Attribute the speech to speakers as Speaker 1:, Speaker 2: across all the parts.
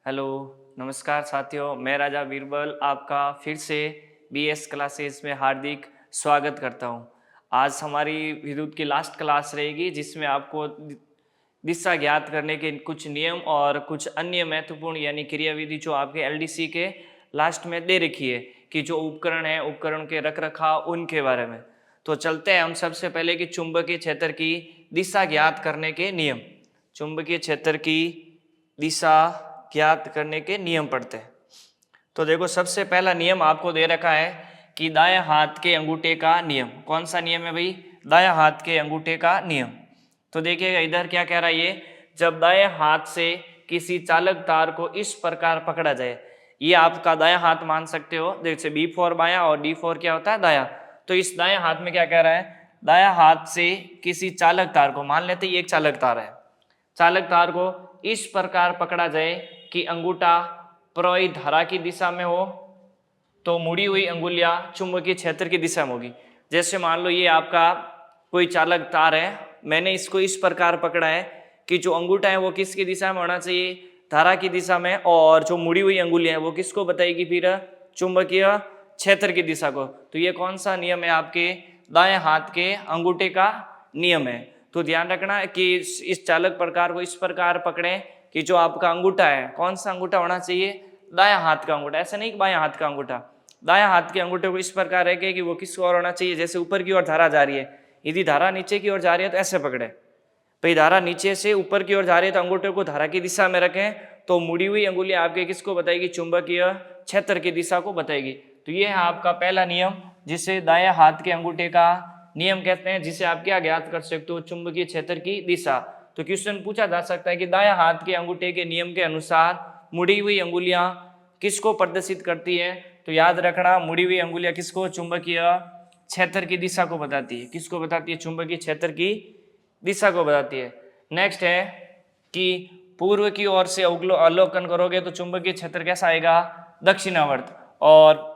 Speaker 1: Hello, नमस्कार साथियों। मैं राजा बीरबल आपका फिर से बीएस क्लासेस में हार्दिक स्वागत करता हूं। आज हमारी विद्युत की लास्ट क्लास रहेगी जिसमें आपको दिशा ज्ञात करने के कुछ नियम और कुछ अन्य महत्वपूर्ण यानी क्रियाविधि जो आपके एलडीसी के लास्ट में दे रखी है कि जो उपकरण है उपकरण के रख रखाव उनके बारे में। तो चलते हैं हम सबसे पहले कि चुंबकीय क्षेत्र की दिशा ज्ञात करने के नियम। चुंबकीय क्षेत्र की दिशा ज्ञात करने के नियम पढ़ते हैं। तो देखो, सबसे पहला नियम आपको दे रखा है कि दाएं हाथ के अंगूठे का नियम। कौन सा नियम है भाई? दाएं हाथ के अंगूठे का नियम। तो देखिएगा इधर क्या कह रहा है ये, जब दाएं हाथ से किसी चालक तार को इस प्रकार पकड़ा जाए, ये आपका दायां हाथ मान सकते हो। जैसे B4 बायां और D4 क्या होता है? दायां। तो इस दाएं हाथ में क्या कह रहा है? दायां हाथ से किसी चालक तार को, मान लेते ये एक चालक तार है, चालक तार को इस प्रकार पकड़ा जाए कि अंगूठा प्रवाही धारा की दिशा में हो तो मुड़ी हुई अंगुलियां चुंबकीय क्षेत्र की दिशा में होगी। जैसे मान लो ये आपका कोई चालक तार है, मैंने इसको इस प्रकार पकड़ा है कि जो अंगूठा है वो किसकी दिशा में होना चाहिए? धारा की दिशा में, और जो मुड़ी हुई अंगुलियां है वो किसको बताएगी? फिर चुंबकीय क्षेत्र की दिशा को। तो ये कौन सा नियम है? आपके दाएं हाथ के अंगूठे का नियम है। तो ध्यान रखना कि इस चालक प्रकार को इस प्रकार पकड़े कि जो आपका अंगूठा है, कौन सा अंगूठा होना चाहिए? दायां हाथ का अंगूठा। ऐसा नहीं कि बायां हाथ का अंगूठा। दायां हाथ के अंगूठे को इस प्रकार रखे कि वो किस ओर होना चाहिए? जैसे ऊपर की ओर धारा जा रही है, यदि धारा नीचे की ओर जा रही है तो ऐसे पकड़े भाई। धारा नीचे से ऊपर की ओर जा रही है तो अंगूठे को धारा की दिशा में रखें तो मुड़ी हुई अंगुलियां आपके किसको बताएगी? चुंबकीय क्षेत्र की दिशा को बताएगी। तो ये है आपका पहला नियम जिसे दायां हाथ के अंगूठे का नियम कहते हैं, जिसे आप क्या ज्ञात कर सकते हो? चुंबकीय क्षेत्र की दिशा। तो क्वेश्चन पूछा जा सकता है कि दायां हाथ के अंगूठे के नियम के अनुसार मुड़ी हुई अंगुलियां किसको प्रदर्शित करती है? तो याद रखना, मुड़ी हुई अंगुलियां किसको? चुंबकीय क्षेत्र की दिशा को बताती है। किसको बताती है? चुंबकीय क्षेत्र की दिशा को बताती है। नेक्स्ट है कि पूर्व की ओर से अवलोकन करोगे तो चुंबकीय क्षेत्र कैसा आएगा? दक्षिणावर्त। और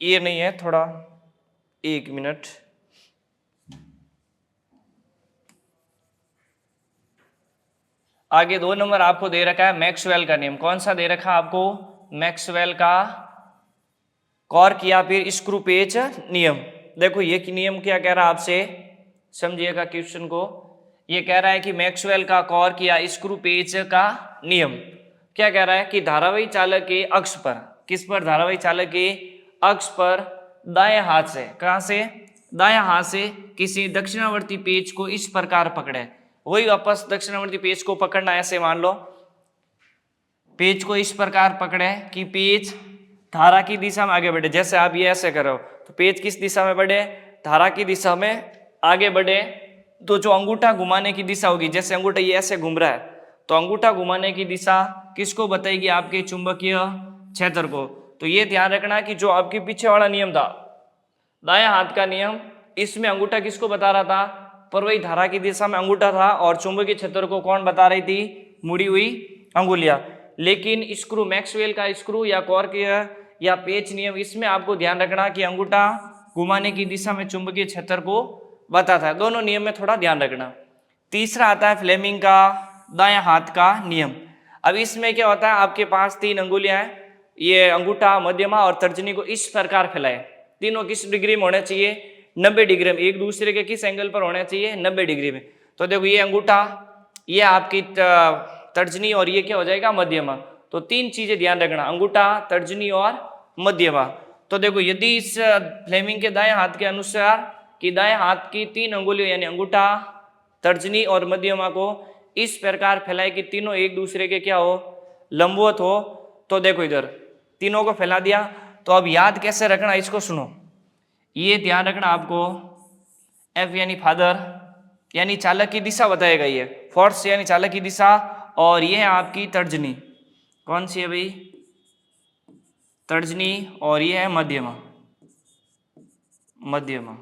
Speaker 1: ये नहीं है, थोड़ा एक मिनट, आगे 2 नंबर आपको दे रखा है मैक्सवेल का नियम। कौन सा दे रखा है आपको? मैक्सवेल का कॉर्क या फिर स्क्रू पेच नियम। देखो ये नियम क्या कह रहा है आपसे, समझिएगा क्वेश्चन को। ये कह रहा है कि मैक्सवेल का कॉर्क या स्क्रू पेच का नियम क्या कह रहा है कि धारावाही चालक के अक्ष पर, किस पर? धारावाही चालक के अक्ष पर दाएं हाथ से, कहां से? दाएं हाथ से किसी दक्षिणावर्ती पेच को इस प्रकार पकड़े। वही वापस दक्षिणावर्ती पेच को पकड़ना, ऐसे मान लो पेच को इस प्रकार पकड़े कि पेच धारा की दिशा में आगे बढ़े। जैसे आप ये ऐसे करो तो पेच किस दिशा में बढ़े? धारा की दिशा में आगे बढ़े। तो जो अंगूठा घुमाने की दिशा होगी, जैसे अंगूठा ये ऐसे घूम रहा है तो अंगूठा घुमाने की दिशा किसको बताएगी? आपके चुंबकीय क्षेत्र को। तो ये ध्यान रखना कि जो आपके पीछे वाला नियम था, दायां हाथ का नियम, इसमें अंगूठा किसको बता रहा था? प्रवाही धारा की दिशा में अंगूठा था, और चुंबकीय क्षेत्र को कौन बता रही थी? मुड़ी हुई अंगुलियां। लेकिन स्क्रू, मैक्सवेल का स्क्रू या कॉर्क या पेच नियम, इसमें आपको ध्यान रखना कि अंगूठा घुमाने की दिशा में चुंबकीय क्षेत्र को बताता है। दोनों नियम में थोड़ा ध्यान रखना। तीसरा आता है फ्लेमिंग का दायां हाथ का नियम। अब इसमें क्या होता है? आपके पास 3 अंगुलियां हैं, ये अंगूठा, मध्यमा और तर्जनी को इस प्रकार फैलाए। तीनों किस डिग्री में होने चाहिए? 90 डिग्री में। एक दूसरे के किस एंगल पर होने चाहिए? 90 डिग्री में। तो देखो ये अंगूठा, ये आपकी तर्जनी, और ये क्या हो जाएगा? मध्यमा। तो 3 चीजें ध्यान रखना, अंगूठा, तर्जनी और मध्यमा। तो देखो यदि इस फ्लेमिंग के दाएं हाथ के अनुसार कि दाएं हाथ की 3 अंगुलियों यानी अंगूठा, तर्जनी और मध्यमा को इस प्रकार फैलाए कि तीनों एक दूसरे के क्या हो? लंबवत हो। तो देखो इधर तीनों को फैला दिया। तो अब याद कैसे रखना, इसको सुनो। ये ध्यान रखना आपको, एफ यानी फादर यानी चालक की दिशा बताएगा, ये फोर्स यानी चालक की दिशा, और ये है आपकी तर्जनी। कौन सी है भाई? तर्जनी। और ये है मध्यमा। मध्यमा।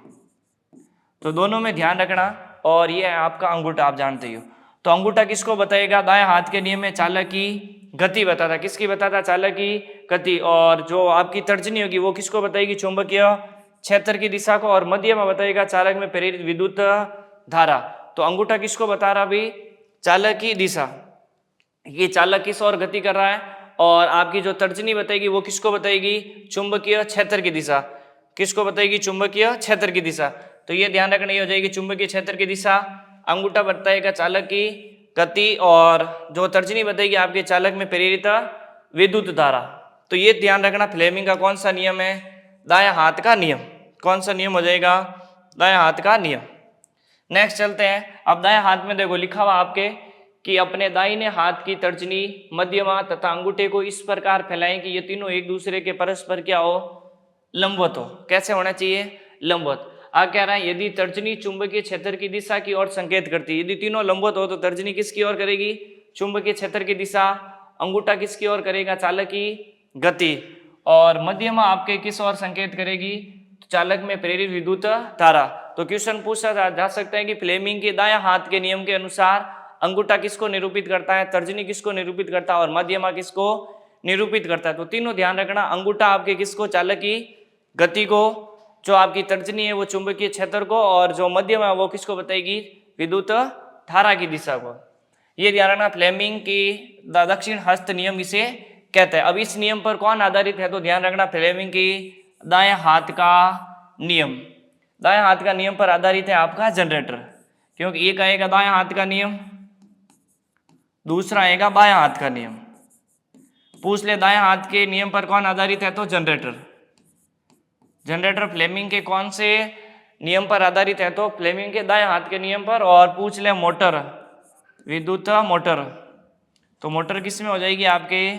Speaker 1: तो दोनों में ध्यान रखना। और ये है आपका अंगूठा, आप जानते ही हो। तो अंगूठा किसको बताएगा? दाएं हाथ के नियम में चालक की गति बताता। किसकी बताता? चालक की गति। और जो आपकी तर्जनी होगी वो किसको बताएगी? चुंबकीय क्षेत्र की दिशा को। और मध्यमा बताएगा चालक में प्रेरित विद्युत धारा। तो अंगूठा किसको बता रहा भाई? चालक की दिशा। ये चालक किस ओर गति कर रहा है? और आपकी जो तर्जनी बताएगी वो किसको बताएगी, चुंबकीय क्षेत्र की दिशा। किसको बताएगी, चुंबकीय क्षेत्र की दिशा। तो ये ध्यान रखना, ये हो जाएगी चुंबकीय क्षेत्र की दिशा। अंगूठा बताएगा चालक की गति और जो तर्जनी बताएगी आपके चालक में प्रेरित विद्युत धारा। तो ये ध्यान रखना फ्लेमिंग का कौन सा नियम है, दायां हाथ का नियम। कौन सा नियम हो जाएगा, दायां हाथ का नियम। नेक्स्ट चलते हैं। अब दायां हाथ में देखो लिखा हुआ आपके कि अपने दाहिने हाथ की तर्जनी, मध्यमा तथा अंगूठे को इस प्रकार फैलाएं कि ये तीनों एक दूसरे के परस्पर क्या हो, लंबवत हो। कैसे होना चाहिए, लंबवत। आ कह रहा है यदि तर्जनी चुंबकीय क्षेत्र की दिशा की ओर संकेत करती है, यदि तीनों लंबवत हो तो तर्जनी किसकी ओर करेगी, चुंबकीय क्षेत्र की दिशा। अंगूठा किसकी ओर करेगा, चालक की गति। और मध्यमा आपके किस ओर संकेत करेगी, चालक में प्रेरित विद्युत धारा। तो क्वेश्चन पूछा जा सकता है कि फ्लेमिंग के दायां हाथ के नियम के अनुसार अंगूठा किसको निरूपित करता है, तर्जनी किसको निरूपित करता है और मध्यमा किसको निरूपित करता है। तो तीनों ध्यान रखना, अंगूठा आपके किसको, चालक की गति को, जो आपकी तर्जनी है वो चुंबकीय क्षेत्र को, और जो मध्यमा है वो किसको बताएगी, विद्युत धारा की दिशा को। ये ध्यान रखना, फ्लेमिंग की दक्षिण हस्त नियम इसे कहते हैं। अब इस नियम पर कौन आधारित है, तो ध्यान रखना फ्लेमिंग की दाएं हाथ का नियम। दाएं हाथ का नियम पर आधारित है आपका जनरेटर, क्योंकि एक आएगा दाएं हाथ का नियम, दूसरा आएगा बायां हाथ का नियम। पूछ ले दाएं हाथ के नियम पर कौन आधारित है, तो जनरेटर। जनरेटर फ्लेमिंग के कौन से नियम पर आधारित है, तो फ्लेमिंग के दाएं हाथ के नियम पर। और पूछ ले मोटर, विद्युत मोटर, तो मोटर किस में हो जाएगी, आपके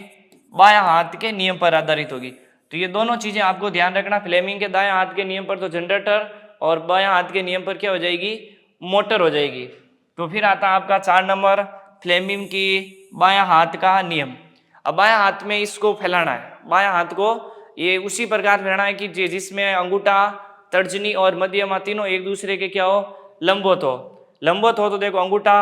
Speaker 1: बायां हाथ के नियम पर आधारित होगी। तो ये दोनों चीजें आपको ध्यान रखना, फ्लेमिंग के दाएं हाथ के नियम पर तो जनरेटर, और बायां हाथ के नियम पर क्या हो जाएगी, मोटर हो जाएगी। तो फिर आता आपका 4 नंबर, फ्लेमिंग की बायां हाथ का नियम। अब बायां हाथ में इसको फैलाना है, बायां हाथ को ये उसी प्रकार फैलाना है कि जिसमें अंगूठा, तर्जनी और मध्यमा तीनों एक दूसरे के क्या हो, लंबवत हो। लंबवत हो तो देखो अंगूठा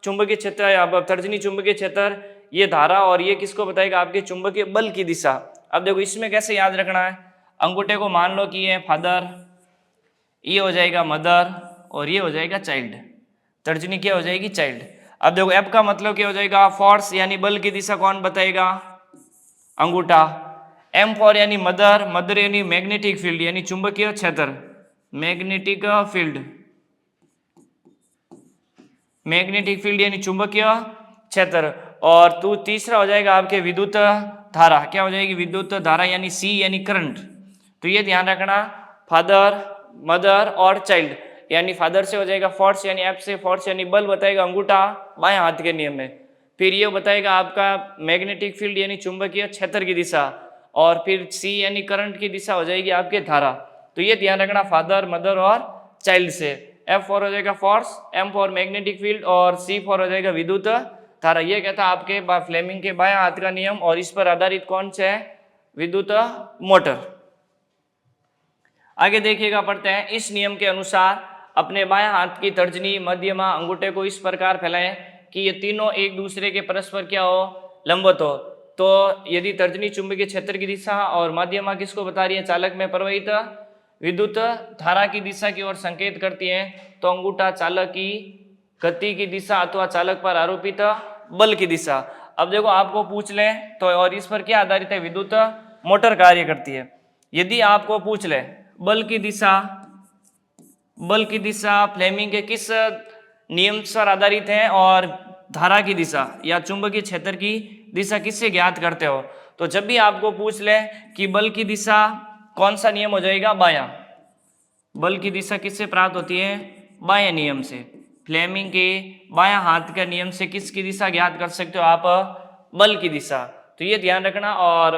Speaker 1: चुंबकीय क्षेत्र, अब तर्जनी चुंबकीय क्षेत्र, ये धारा, और ये किसको बताएगा, आपके चुंबकीय बल की दिशा। अब देखो इसमें कैसे याद रखना है, अंगूठे को मान लो कि ये फादर, ये हो जाएगा मदर, और ये हो जाएगा चाइल्ड। तर्जनी क्या हो जाएगी, चाइल्ड। अब देखो एफ का मतलब क्या हो जाएगा, फोर्स यानी बल की दिशा कौन बताएगा, अंगूठा। एम फॉर यानी मदर, मदर यानी मैग्नेटिक फील्ड यानी चुंबकीय क्षेत्र, मैग्नेटिक फील्ड, मैग्नेटिक फील्ड यानी चुंबकीय क्षेत्र। और तू तीसरा हो जाएगा आपके विद्युत धारा, क्या हो जाएगी, विद्युत धारा यानी सी यानी करंट। तो ये ध्यान रखना, फादर, मदर और चाइल्ड, यानी फादर से हो जाएगा फोर्स यानी एफ से, फोर्स यानी बल बताएगा अंगूठा बाएं हाथ के नियम में। फिर ये बताएगा आपका मैग्नेटिक फील्ड यानी चुंबकीय क्षेत्र की दिशा, और फिर सी यानी करंट की दिशा हो जाएगी आपके धारा। तो ये ध्यान रखना, फादर, मदर और चाइल्ड से। एफ फॉर हो जाएगा force, M for magnetic field, और सी फॉर हो जाएगा विद्युत धारा। ये कहता है आपके फ्लेमिंग के बाएं हाथ का नियम, और इस पर आधारित कौन सा है, विद्युत मोटर। आगे देखिएगा, पढ़ते हैं। इस नियम के अनुसार अपने बाएं हाथ की तर्जनी, मध्यमा, अंगूठे को इस प्रकार फैलाएं कि ये तीनों एक दूसरे के परस्पर क्या हो, लंबवत हो। तो यदि तर्जनी चुंबकीय क्षेत्र की दिशा और मध्यमा किसको बता रही है, चालक में प्रवाहित विद्युत धारा की दिशा की ओर संकेत करती है, तो अंगूठा चालक की गति की दिशा अथवा चालक पर आरोपित बल की दिशा। अब देखो आपको पूछ लें तो, और इस पर क्या आधारित है, विद्युत मोटर कार्य करती है। यदि आपको पूछ ले बल की दिशा, बल की दिशा फ्लेमिंग के किस नियम पर आधारित है, और धारा की दिशा या चुंबकीय क्षेत्र की दिशा किससे ज्ञात करते हो, तो जब भी आपको पूछ ले कि बल की दिशा कौन सा नियम हो जाएगा, बायां। बल की दिशा किससे प्राप्त होती है, बायां नियम से। फ्लेमिंग के बायां हाथ के नियम से किसकी दिशा ज्ञात कर सकते हो आप, बल की दिशा। तो ये ध्यान रखना। और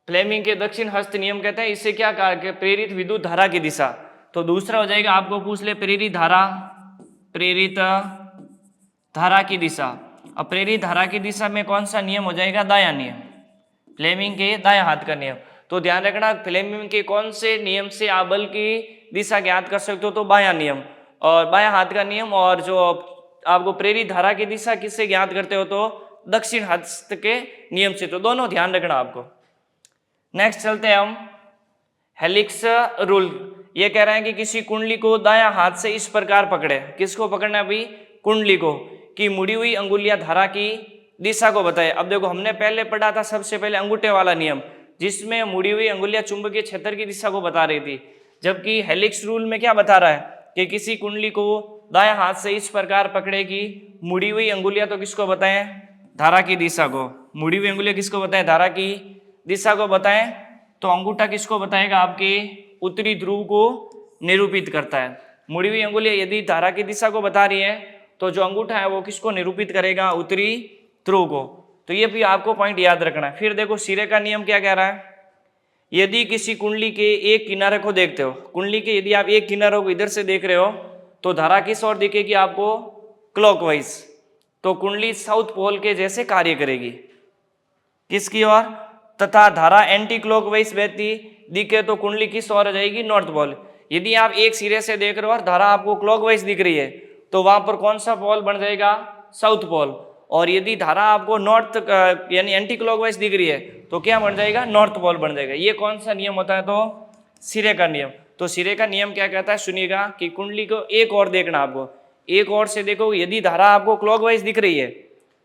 Speaker 1: फ्लेमिंग के दक्षिण हस्त नियम कहते हैं इससे क्या कहा, प्रेरित विद्युत धारा की दिशा। तो दूसरा हो जाएगा, आपको पूछ ले प्रेरित धारा, प्रेरित धारा की दिशा। अब प्रेरित धारा की दिशा में कौन सा नियम हो जाएगा, दायां नियम, फ्लेमिंग के दायां हाथ का नियम। तो ध्यान रखना, फ्लेमिंग के कौन से नियम से आप बल की दिशा ज्ञात कर सकते हो, तो बायां नियम और बायां हाथ का नियम। और जो आपको प्रेरित धारा की दिशा किससे ज्ञात करते हो, तो दक्षिण हस्त के नियम से। तो दोनों ध्यान रखना आपको। नेक्स्ट चलते हैं हम, हेलिक्स रूल। ये कह रहे हैं कि किसी कुंडली को दायां हाथ से इस प्रकार पकड़े, किसको पकड़ना है अभी, कुंडली को, कि मुड़ी हुई अंगुलियां धारा की दिशा को बताए। अब देखो हमने पहले पढ़ा था सबसे पहले अंगूठे वाला नियम, जिसमें मुड़ी हुई अंगुलियां चुंबकीय क्षेत्र की दिशा को बता रही थी, जबकि हेलिक्स रूल में क्या बता रहा है कि किसी कुंडली को दाएं हाथ से इस प्रकार पकड़ेगी, मुड़ी हुई अंगुलियां तो किसको बताएं, धारा की दिशा को, मुड़ी हुई अंगुलियां किसको बताएं, धारा की दिशा को बताएं। तो अंगूठा किसको बताएगा, आपके उत्तरी ध्रुव को निरूपित करता है। मुड़ी हुई अंगुलियां यदि धारा की दिशा को बता रही है तो जो अंगूठा है वो किसको निरूपित करेगा, उत्तरी ध्रुव को। तो ये भी आपको पॉइंट याद रखना है। फिर देखो सिरे का नियम क्या कह रहा है, यदि किसी कुंडली के एक किनारे को देखते हो, कुंडली के यदि आप एक किनारों को इधर से देख रहे हो तो धारा किस ओर दिखेगी आपको, क्लॉकवाइज। तो कुंडली साउथ पोल के जैसे कार्य करेगी, किसकी ओर, तथा धारा एंटी क्लॉकवाइज बहती दिखे तो कुंडली किस ओर जाएगी, नॉर्थ पोल। यदि आप एक सिरे से देख रहे हो और धारा आपको क्लॉकवाइज दिख रही है तो वहां पर कौन सा पोल बन जाएगा, साउथ पोल। और यदि धारा आपको नॉर्थ यानी एंटी क्लॉकवाइज दिख रही है तो क्या बन जाएगा, नॉर्थ पोल बन जाएगा। ये कौन सा नियम होता है, तो सिरे का नियम। तो सिरे का नियम क्या कहता है, सुनिएगा कि कुंडली को एक और देखना, आपको एक और से देखो, यदि धारा आपको क्लॉकवाइज दिख रही है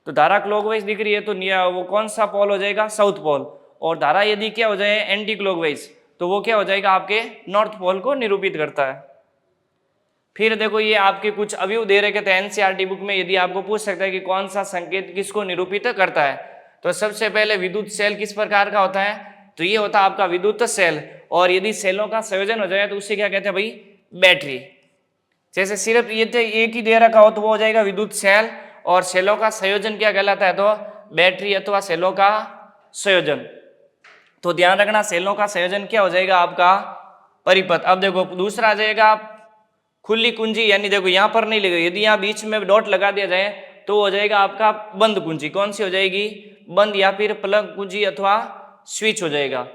Speaker 1: तो धारा क्लॉकवाइज दिख रही है तो वो कौन सा पोल हो जाएगा, साउथ पोल। और धारा यदि क्या हो जाए, एंटी क्लॉकवाइज, तो वो क्या हो जाएगा, आपके नॉर्थ पोल को निरूपित करता है। फिर देखो ये आपके कुछ अवयव दे रखे थे एनसीईआरटी बुक में, यदि आपको पूछ सकता है कि कौन सा संकेत किसको निरूपित करता है, तो सबसे पहले विद्युत सेल किस प्रकार का होता है, तो ये होता है आपका विद्युत सेल। और यदि सेलों का संयोजन हो जाए तो उसे क्या कहते हैं भाई, बैटरी। जैसे सिर्फ ये एक ही दे रखा हो तो वो हो जाएगा विद्युत सेल, और सेलों का संयोजन क्या कहलाता है, तो बैटरी अथवा सेलों का संयोजन। तो ध्यान रखना सेलों का संयोजन क्या हो जाएगा, आपका परिपथ। अब देखो दूसरा आ जाएगा खुली कुंजी, यानी देखो यहाँ पर नहीं लगे, यदि यहाँ बीच में डॉट लगा दिया जाए तो हो जाएगा आपका बंद कुंजी। कौन सी हो जाएगी, बंद, या फिर प्लग कुंजी अथवा स्विच हो जाएगा।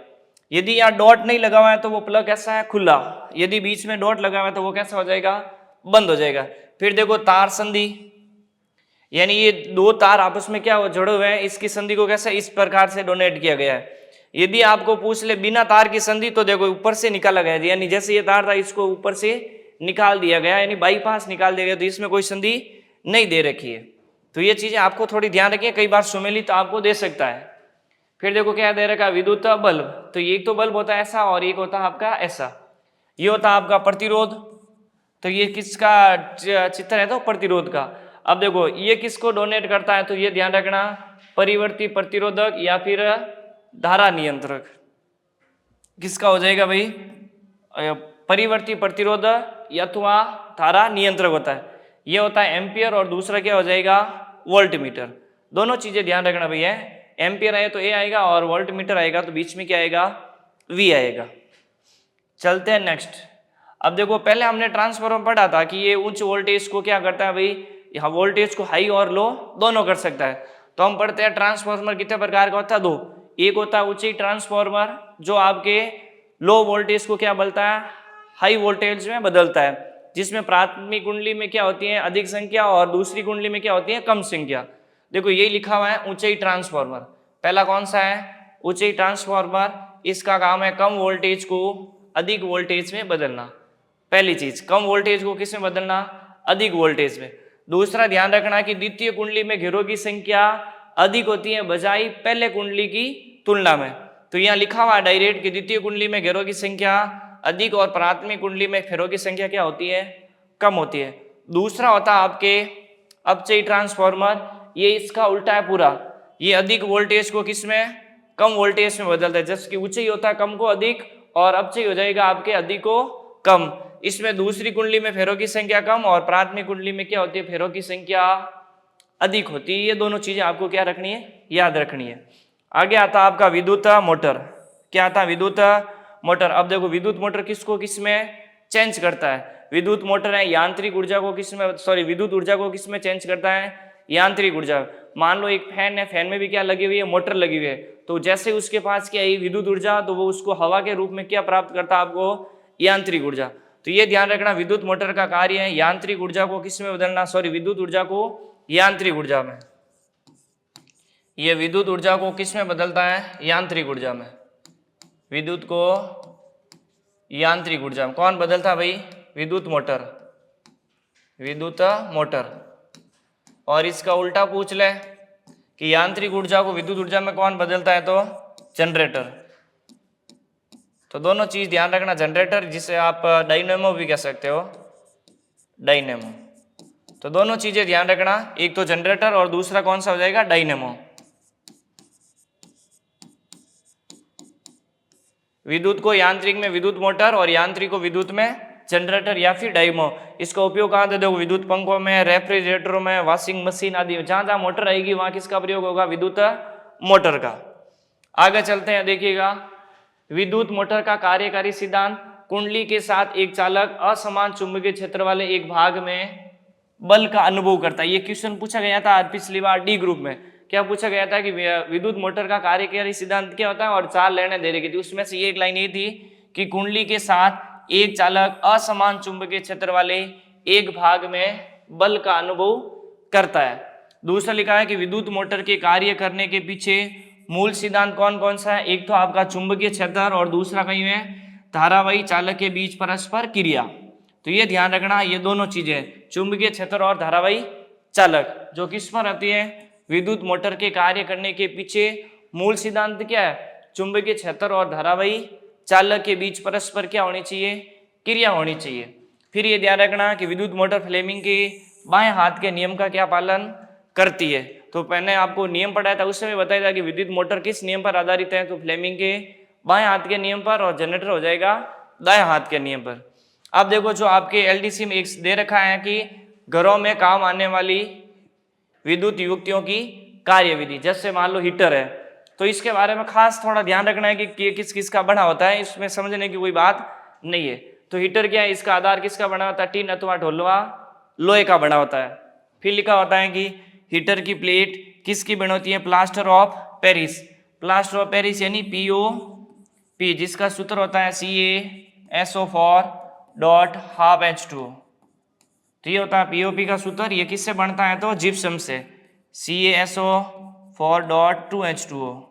Speaker 1: यदि यहाँ डॉट नहीं लगा हुआ है तो वो प्लग कैसा है, खुला। यदि बीच में डॉट लगा हुआ है तो वो कैसा हो जाएगा, बंद हो जाएगा। फिर देखो तार संधि, यानी ये दो तार आपस में क्या जुड़े हुए हैं, इसकी संधि को कैसे इस प्रकार से डोनेट किया गया है। यदि आपको पूछ ले बिना तार की संधि तो देखो ऊपर से निकाला गया, यानी जैसे ये तार था इसको ऊपर से निकाल दिया गया, यानी बाईपास निकाल दिया गया, तो इसमें कोई संधि नहीं दे रखी है। तो ये चीजें आपको थोड़ी ध्यान रखिए, कई बार सुमेलित आपको दे सकता है। फिर देखो क्या दे रखा है, विद्युत बल्ब। तो ये तो बल्ब होता है ऐसा और एक होता है आपका ऐसा। ये होता है आपका प्रतिरोध, तो ये किसका चित्र है, तो प्रतिरोध का। अब देखो ये किसको डोनेट करता है, तो ये ध्यान रखना, परिवर्ती प्रतिरोधक या फिर धारा नियंत्रक। किसका हो जाएगा भाई, परिवर्ती प्रतिरोधक अथवा धारा नियंत्रक होता है। ये होता है एम्पियर, और दूसरा क्या हो जाएगा, वोल्ट मीटर। दोनों चीजें ध्यान रखना भैया, एम्पियर आए तो ए आएगा और वोल्ट मीटर आएगा तो बीच में क्या आएगा, वी आएगा। चलते हैं नेक्स्ट। अब देखो पहले हमने ट्रांसफार्मर पढ़ा था कि ये उच्च वोल्टेज को क्या करता है भाई, यहाँ वोल्टेज को हाई और लो दोनों कर सकता है। तो हम पढ़ते हैं ट्रांसफार्मर कितने प्रकार का होता है, दो। एक होता है उच्च ट्रांसफार्मर जो आपके लो वोल्टेज को क्या बदलता है, हाई वोल्टेज में बदलता है, जिसमें प्राथमिक कुंडली में क्या होती है, अधिक संख्या, और दूसरी कुंडली में क्या होती है, कम संख्या। देखो यही लिखा हुआ है ऊंचाई ट्रांसफार्मर। पहला कौन सा है, ऊंचाई ट्रांसफार्मर। इसका काम है कम वोल्टेज को अधिक वोल्टेज में बदलना। पहली चीज, कम वोल्टेज को किस में बदलना, अधिक वोल्टेज में। दूसरा ध्यान रखना कि द्वितीय कुंडली में घेरों की संख्या अधिक होती है बजाय पहले कुंडली की तुलना में। तो यहाँ लिखा हुआ है डायरेक्ट कि द्वितीय कुंडली में घेरों की संख्या अधिक और प्राथमिक कुंडली में घेरों की संख्या क्या होती है, कम होती है। दूसरा होता है आपके अपचयी ट्रांसफार्मर, ये इसका उल्टा है पूरा। ये अधिक वोल्टेज को किस में, कम वोल्टेज में बदलता है। जैसे कि उच्चई होता है कम को अधिक, और अपचयी हो जाएगा आपके अधिक को कम। इसमें दूसरी कुंडली में फेरों की संख्या कम और प्राथमिक कुंडली में क्या होती है, फेरों की संख्या अधिक होती है। ये दोनों चीजें आपको क्या रखनी है, याद रखनी है। आगे आता है आपका विद्युत मोटर। क्या आता है, विद्युत मोटर। अब देखो विद्युत मोटर किसको किसमें चेंज करता है, विद्युत मोटर है यांत्रिक ऊर्जा को किसमें, सॉरी विद्युत ऊर्जा को किसमें चेंज करता है, यांत्रिक ऊर्जा। मान लो एक फैन है, फैन में भी क्या लगी हुई है, मोटर लगी हुई है। तो जैसे उसके पास क्या है विद्युत ऊर्जा, तो वो उसको हवा के रूप में क्या प्राप्त करता है आपको, यांत्रिक ऊर्जा। तो ये ध्यान रखना विद्युत मोटर का कार्य है यांत्रिक ऊर्जा को किसमें बदलना, सॉरी विद्युत ऊर्जा को यांत्रिक ऊर्जा में। ये विद्युत ऊर्जा को किसमें बदलता है, यांत्रिक ऊर्जा में। विद्युत को यांत्रिक ऊर्जा में कौन बदलता है भाई, विद्युत मोटर, विद्युत मोटर। और इसका उल्टा पूछ ले कि यांत्रिक ऊर्जा को विद्युत ऊर्जा में कौन बदलता है, तो जनरेटर। तो दोनों चीज ध्यान रखना, जनरेटर जिसे आप डायनेमो भी कह सकते हो, डायनेमो। तो दोनों चीजें ध्यान रखना, एक तो जनरेटर और दूसरा कौन सा हो जाएगा, डायनेमो। विद्युत को यांत्रिक में विद्युत मोटर और यांत्रिक को विद्युत में जनरेटर या फिर डायनेमो। इसका उपयोग कहाँ देखो, विद्युत पंखों में, रेफ्रिजरेटरों में, वॉशिंग मशीन आदि, जहां जहां मोटर आएगी वहां किसका प्रयोग होगा, विद्युत मोटर का। आगे चलते हैं, देखिएगा विद्युत मोटर का कार्यकारी सिद्धांत। कुंडली के साथ एक चालक असमान चुंबकीय क्षेत्र वाले एक भाग में बल का अनुभव करता है। ये क्वेश्चन पूछा गया था पिछली बार डी ग्रुप में। क्या पूछा गया था कि विद्युत मोटर का कार्यकारी सिद्धांत क्या होता है, और 4 लाइनें दे रखी थी, उसमें से एक लाइन ये थी कि कुंडली के साथ एक चालक असमान चुंबकीय क्षेत्र वाले एक भाग में बल का अनुभव करता है। दूसरा लिखा है कि विद्युत मोटर के कार्य करने के पीछे मूल सिद्धांत कौन कौन सा है, एक तो आपका चुंबकीय क्षेत्र और दूसरा कहीं है धारावाही चालक के बीच परस्पर क्रिया। तो ये ध्यान रखना, ये दोनों चीजें चुंबकीय क्षेत्र और धारावाही चालक जो किस पर आती है, विद्युत मोटर के कार्य करने के पीछे मूल सिद्धांत क्या है, चुंबकीय क्षेत्र और धारावाही चालक के बीच परस्पर क्या होनी चाहिए, क्रिया होनी चाहिए। फिर ये ध्यान रखना कि विद्युत मोटर फ्लेमिंग के बाएं हाथ के नियम का क्या पालन करती है। तो मैंने आपको नियम पढ़ाया था, उसमें बताया था कि विद्युत मोटर किस नियम पर आधारित है, तो फ्लेमिंग के बाएं हाथ के नियम पर, और जनरेटर हो जाएगा दाएं हाथ के नियम पर। अब देखो जो आपके एलडीसी में एक दे रखा है कि घरों में काम आने वाली विद्युत युक्तियों की कार्यविधि, जैसे मान लो हीटर है, तो इसके बारे में खास थोड़ा ध्यान रखना है कि किस किस का बना होता है, इसमें समझने की कोई बात नहीं है। तो हीटर क्या है, इसका आधार किसका बना होता है, टीन अथवा ढोलवा लोहे का बना होता है। फिर लिखा होता है कि हीटर की प्लेट किसकी बनी होती है, plaster of Paris. Plaster of Paris यानी POP, जिसका सूत्र होता है CaSO4.12H2। तो ये होता है POP का सूत्र, ये किससे बनता है, तो जिप्सम से, CaSO4.2H2O।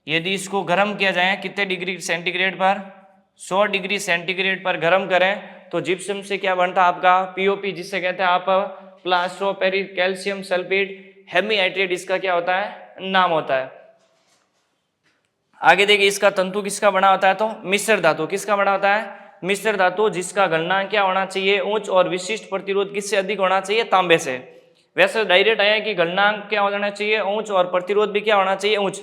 Speaker 1: यदि इसको गर्म किया जाए कितने डिग्री सेंटीग्रेड पर, 100 डिग्री सेंटीग्रेड पर गर्म करें, तो जिप्सम से क्या बनता है आपका POP, जिससे कहते हैं आप plaster of Paris calcium sulphate hemihydrate, इसका क्या होता है, नाम होता है। आगे देखिए इसका तंतु किसका बना होता है, तो मिश्र धातु। किसका बना होता है, मिश्र धातु, जिसका गलनांक क्या होना चाहिए, उच्च, और विशिष्ट प्रतिरोध किससे अधिक होना चाहिए, तांबे से। वैसे डायरेक्ट आया कि गलनांक क्या होना चाहिए, उच्च, और प्रतिरोध भी क्या होना चाहिए, उच्च।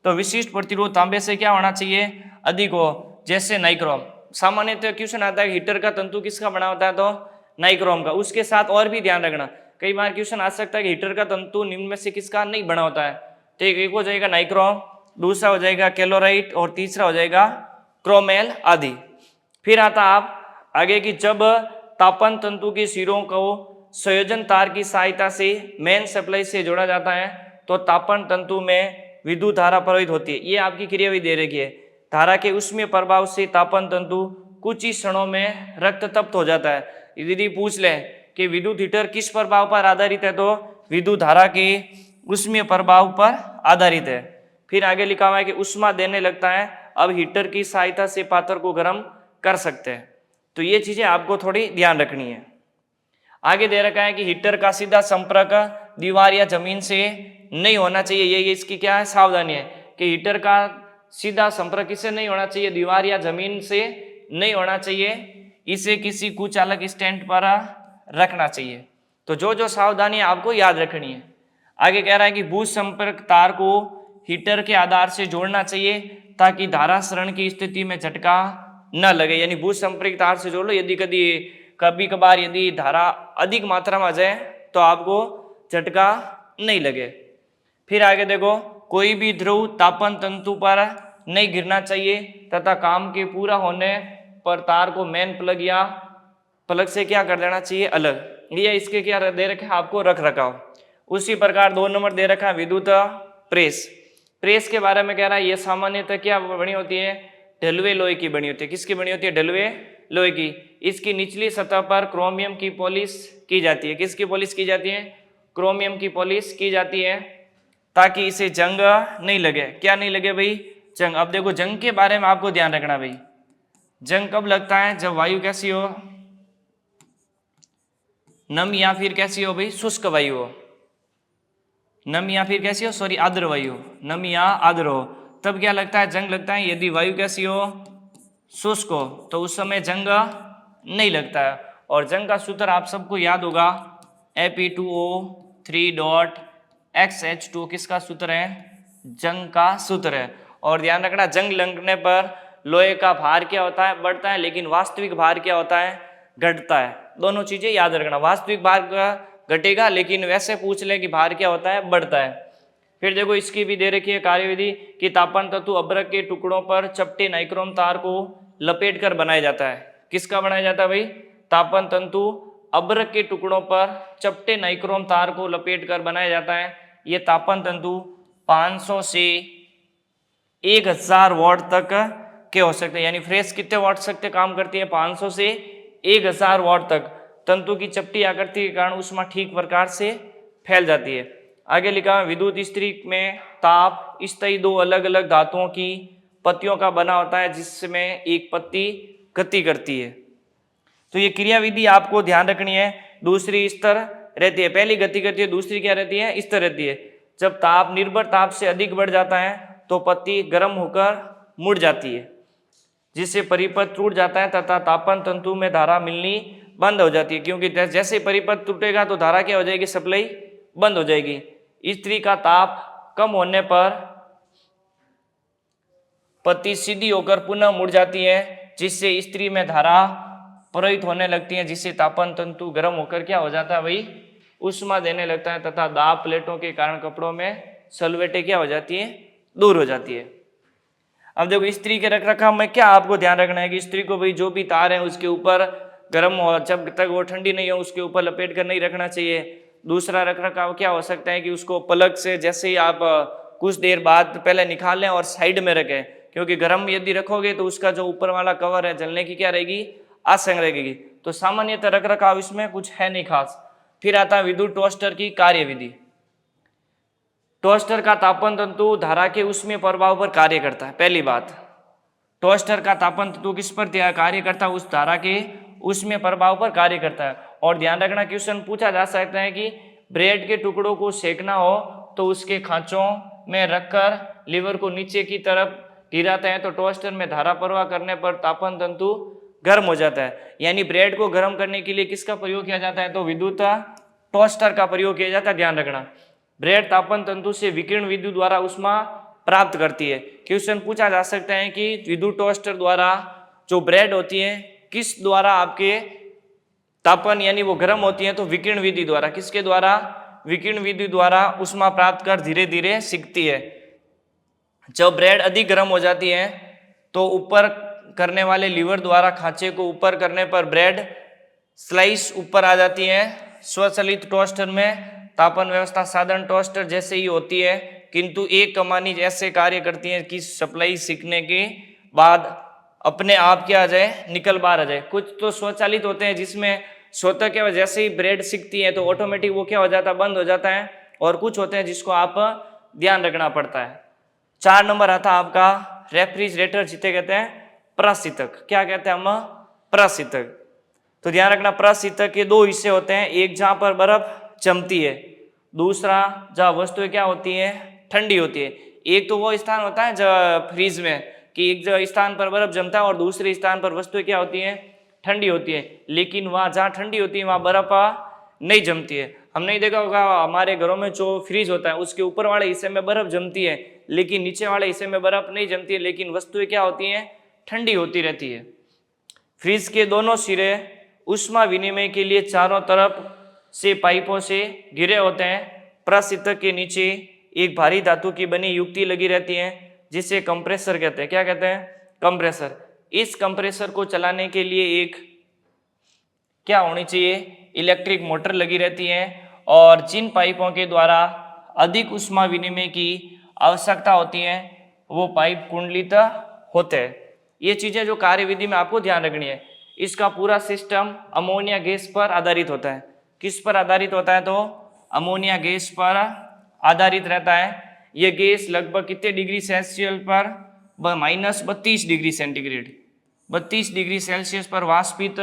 Speaker 1: तो विशिष्ट प्रतिरोध तांबे से क्या होना चाहिए, अधिक हो, जैसे नाइक्रोम। सामान्यतः क्वेश्चन आता है हीटर का तंतु किसका बना होता है, तो नाइक्रोम का। उसके साथ और भी ध्यान रखना, कई बार क्वेश्चन आ सकता है कि हीटर का तंतु निम्न में से किसका नहीं बना होता है। तो एक हो जाएगा नाइक्रोम, दूसरा हो जाएगा कैलोराइट, और तीसरा हो जाएगा क्रोमेल आदि। फिर आता आप आगे की, जब तापन तंतु के सिरों को संयोजन तार की सहायता से मेन सप्लाई से जोड़ा जाता है, तो तापन तंतु में विद्युत धारा प्रवाहित होती है। ये आपकी क्रिया भी दे रखी है, धारा के उष्मीय प्रभाव से तापन तंतु कुछ ही क्षणों में रक्त तप्त हो जाता है। यदि पूछ ले कि विद्युत हीटर किस प्रभाव पर आधारित है, तो विद्युत धारा के उष्मीय प्रभाव पर आधारित है। फिर आगे लिखा हुआ है कि उष्मा देने लगता है, अब हीटर की सहायता से पात्र को गर्म कर सकते हैं। तो ये चीजें आपको थोड़ी ध्यान रखनी है। आगे दे रखा है कि हीटर का सीधा संपर्क दीवार या जमीन से नहीं होना चाहिए। ये इसकी क्या है, सावधानी है कि हीटर का सीधा संपर्क किससे नहीं होना चाहिए, दीवार या जमीन से नहीं होना चाहिए, इसे किसी कुचालक स्टैंड पर रखना चाहिए। तो जो जो सावधानी आपको याद रखनी है। आगे कह रहा है कि भू संपर्क तार को हीटर के आधार से जोड़ना चाहिए ताकि धारा सरण की स्थिति में झटका न लगे। यानी भू संपर्क तार से जोड़ लो, यदि कभी कभार यदि धारा अधिक मात्रा में आ जाए तो आपको झटका नहीं लगे। फिर आगे देखो, कोई भी ध्रुव तापन तंतु पर नहीं गिरना चाहिए तथा काम के पूरा होने पर तार को मेन प्लग या प्लग से क्या कर देना चाहिए, अलग। ये इसके क्या दे रखे आपको, रख रखाव। उसी प्रकार 2 नंबर दे रखा विद्युत प्रेस। प्रेस के बारे में कह रहा है, ये सामान्यतः क्या बनी होती है, ढलुए लोहे की बनी होती है। किसकी बनी होती है, ढलुए लोहे की। इसकी निचली सतह पर क्रोमियम की पॉलिश की जाती है। किसकी पॉलिश की जाती है, क्रोमियम की पॉलिश की जाती है, ताकि इसे जंग नहीं लगे। क्या नहीं लगे भाई, जंग। अब देखो जंग के बारे में आपको ध्यान रखना भाई, जंग कब लगता है, जब वायु कैसी हो, नम, या फिर कैसी हो भाई, शुष्क वायु हो। नम या फिर कैसी हो, सॉरी आर्द्र वायु, नम या आर्द्र हो, तब क्या लगता है, जंग लगता है। यदि वायु कैसी हो, शुष्क हो, तो उस समय जंग नहीं लगता है। और जंग का सूत्र आप सबको याद होगा, Fe2O3.XH2 किसका सूत्र है, जंग का सूत्र है। और ध्यान रखना, जंग लगने पर लोहे का भार क्या होता है, बढ़ता है, लेकिन वास्तविक भार क्या होता है, घटता है। दोनों चीजें याद रखना, वास्तविक भार घटेगा, लेकिन वैसे पूछ ले कि भार क्या होता है, बढ़ता है। फिर देखो इसकी भी दे रखी है कार्यविधि कि तापन तत्व अभ्रक के टुकड़ों पर चपटे नाइक्रोम तार को लपेट कर बनाया जाता है। किसका बनाया जाता है भाई, तापन तंतु अभ्रक के टुकड़ों पर चपटे नाइक्रोम तार को लपेट कर बनाया जाता है। ये तापन तंतु 500 से 1000 वॉट तक के हो सकते हैं, यानी फ्रेश कितने वॉट सकते काम करती है, 500 से 1000 वॉट तक। तंतु की चपटी आकृति के कारण ऊष्मा ठीक प्रकार से फैल जाती है। आगे लिखा, विद्युत इस्त्री में ताप स्थायी दो अलग अलग धातुओं की पत्तियों का बना होता है, जिसमें एक पत्ती गति करती है। तो ये क्रियाविधि आपको ध्यान रखनी है। दूसरी स्तर रहती है, पहली गति करती है, दूसरी क्या रहती है, स्तर रहती है। जब ताप निर्भर ताप से अधिक बढ़ जाता है तो पत्ती गर्म होकर मुड़ जाती है, जिससे परिपथ टूट जाता है तथा तापन तंतु में धारा मिलनी बंद हो जाती है। क्योंकि जैसे परिपथ टूटेगा तो धारा क्या हो जाएगी, सप्लाई बंद हो जाएगी। इस्त्री का ताप कम होने पर पत्ती सीधी होकर पुनः मुड़ जाती है, जिससे इस्त्री में धारा प्रवाहित होने लगती है, जिससे तापन तंतु गर्म होकर क्या हो जाता है भाई, ऊष्मा देने लगता है तथा दाब प्लेटों के कारण कपड़ों में सलवटें क्या हो जाती है, दूर हो जाती है। अब देखो इस्त्री के रख रखाव में क्या आपको ध्यान रखना है कि इस्त्री को भाई जो भी तार है उसके ऊपर गर्म हो, जब तक वो ठंडी नहीं हो उसके ऊपर लपेट कर नहीं रखना चाहिए। दूसरा रख रखाव क्या हो सकता है कि उसको पलक से जैसे ही आप कुछ देर बाद पहले निकाल लें और साइड में रखें, क्योंकि गर्म यदि रखोगे तो उसका जो ऊपर वाला कवर है जलने की क्या रहेगी, आशंका रहेगी। तो सामान्यतः रख रखाव इसमें कुछ है नहीं खास। फिर आता है विद्युत टोस्टर की कार्यविधि। टोस्टर का तापन तंतु धारा के ऊष्मीय प्रभाव पर कार्य करता है। पहली बात, टोस्टर का तापन तंतु किस पर कार्य करता है, उस धारा के ऊष्मीय प्रभाव पर कार्य करता है। और ध्यान रखना, क्वेश्चन पूछा जा सकता है कि ब्रेड के टुकड़ों को सेकना हो तो उसके खांचों में रखकर लीवर को नीचे की तरफ गिराते हैं तो टोस्टर में धारा प्रवाह करने पर तापन तंतु गर्म हो जाता है। यानी ब्रेड को गर्म करने के लिए किसका प्रयोग किया जाता है, तो विद्युत टोस्टर का प्रयोग किया जाता है। ध्यान रखना, ब्रेड तापन तंतु से विकिरण विद्युत द्वारा ऊष्मा प्राप्त करती है। क्वेश्चन पूछा जा सकता है कि विद्युत टोस्टर द्वारा जो ब्रेड होती है किस द्वारा आपके तापन यानी वो गर्म होती है, तो विकिरण विधि द्वारा। किसके द्वारा, विकिरण विधि द्वारा ऊष्मा प्राप्त कर धीरे धीरे सिकती है। जब ब्रेड अधिक गर्म हो जाती है तो ऊपर करने वाले लीवर द्वारा खांचे को ऊपर करने पर ब्रेड स्लाइस ऊपर आ जाती है। स्वचालित टोस्टर में तापन व्यवस्था साधारण टोस्टर जैसे ही होती है, किंतु एक कमानी ऐसे कार्य करती है कि सप्लाई सीखने के बाद अपने आप क्या आ जाए, निकल बाहर आ जाए। कुछ तो स्वचालित होते हैं जिसमें स्वतः के जैसे ही ब्रेड सीखती है तो ऑटोमेटिक वो क्या हो जाता है, बंद हो जाता है। और कुछ होते हैं जिसको आप ध्यान रखना पड़ता है। 4 नंबर आता है आपका रेफ्रिजरेटर, जिसे कहते हैं प्रशीतक। क्या कहते हैं हम, प्रशीतक। तो ध्यान रखना, प्रशीतक के 2 हिस्से होते हैं, एक जहां पर बर्फ जमती है, दूसरा जहां वस्तुएं क्या होती है, ठंडी होती है। एक तो वो स्थान होता है जब फ्रीज में कि एक स्थान पर बर्फ जमता है और दूसरे स्थान पर वस्तुएं क्या होती हैं, ठंडी होती है। लेकिन वहां जहाँ ठंडी होती है वहां बर्फ नहीं जमती है। हमने ही देखा होगा हमारे घरों में जो फ्रीज होता है उसके ऊपर वाले हिस्से में बर्फ जमती है, लेकिन नीचे वाले हिस्से में बर्फ नहीं जमती है, लेकिन वस्तुएं क्या होती हैं, ठंडी होती रहती है। फ्रीज के दोनों सिरे ऊष्मा विनिमय के लिए चारों तरफ से पाइपों से घिरे होते हैं। प्रशीतक के नीचे एक भारी धातु की बनी युक्ति लगी रहती है जिसे कंप्रेसर कहते हैं। क्या कहते हैं, कंप्रेसर। इस कंप्रेसर को चलाने के लिए एक क्या होनी चाहिए, इलेक्ट्रिक मोटर लगी रहती है। और जिन पाइपों के द्वारा अधिक ऊष्मा विनिमय की आवश्यकता होती है वो पाइप कुंडलित होते हैं। ये चीजें जो कार्यविधि में आपको ध्यान रखनी है। इसका पूरा सिस्टम अमोनिया गैस पर आधारित होता है। किस पर आधारित होता है, तो अमोनिया गैस पर आधारित रहता है। यह गैस लगभग कितने डिग्री सेल्सियस पर, -32 डिग्री सेंटीग्रेड, 32 डिग्री सेल्सियस पर वाष्पित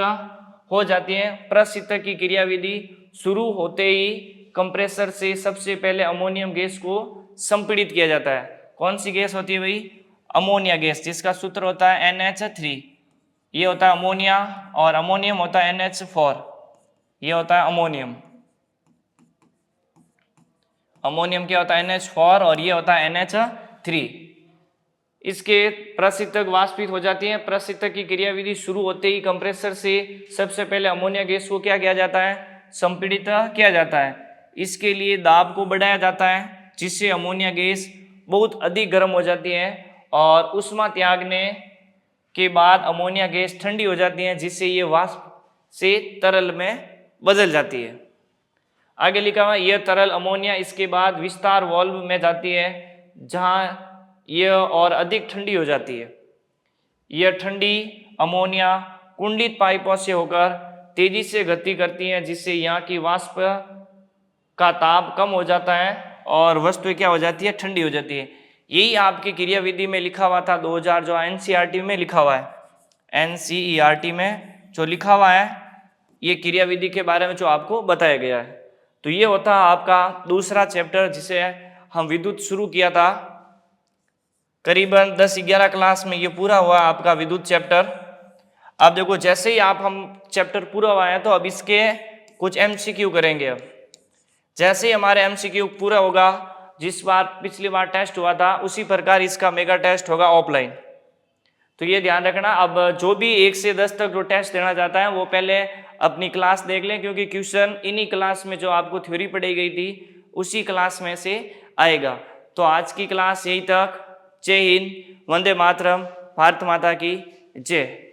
Speaker 1: हो जाती है। प्रशीतक की क्रियाविधि शुरू होते ही कंप्रेसर से सबसे पहले अमोनियम गैस को संपीड़ित किया जाता है। कौन सी गैस होती है भाई? अमोनिया गैस, जिसका सूत्र होता है NH3। ये होता है अमोनिया और अमोनियम होता है NH4। ये होता है अमोनियम। अमोनियम क्या होता है? NH4 और ये होता है NH3। इसके प्रशीतक वाष्पित हो जाती है। प्रशीतक की क्रियाविधि शुरू होते ही कंप्रेसर से सबसे पहले अमोनिया गैस को क्या किया जाता है? संपीड़ित किया जाता है। इसके लिए दाब को बढ़ाया जाता है, जिससे अमोनिया गैस बहुत अधिक गर्म हो जाती है और उष्मा त्यागने के बाद अमोनिया गैस ठंडी हो जाती है, जिससे ये वाष्प से तरल में बदल जाती है। आगे लिखा हुआ यह तरल अमोनिया इसके बाद विस्तार वाल्व में जाती है, जहां यह और अधिक ठंडी हो जाती है। यह ठंडी अमोनिया कुंडित पाइपों से होकर तेजी से गति करती है, जिससे यहाँ की वाष्प का ताप कम हो जाता है और वस्तु क्या हो जाती है? ठंडी हो जाती है। यही आपकी क्रियाविधि में लिखा हुआ था 2000 जो NCERT में लिखा हुआ है। NCERT में जो लिखा हुआ है ये क्रियाविधि के बारे में जो आपको बताया गया है। तो ये होता आपका दूसरा चैप्टर, जिसे हम विद्युत शुरू किया था। करीबन 10-11 क्लास में ये पूरा हुआ आपका विद्युत चैप्टर। अब देखो, जैसे ही हम चैप्टर पूरा हुआ है तो अब इसके कुछ MCQ करेंगे। अब जैसे ही हमारे MCQ पूरा होगा, जिस बार पिछली बार टेस्ट हुआ था उसी प्रकार इसका मेगा टेस्ट होगा ऑफलाइन। तो ये ध्यान रखना। अब जो भी 1 से 10 तक जो टेस्ट देना चाहता है वो पहले अपनी क्लास देख लें, क्योंकि क्वेश्चन इन्हीं क्लास में जो आपको थ्योरी पढ़ाई गई थी उसी क्लास में से आएगा। तो आज की क्लास यही तक। जय हिंद, वंदे मातरम, भारत माता की जय।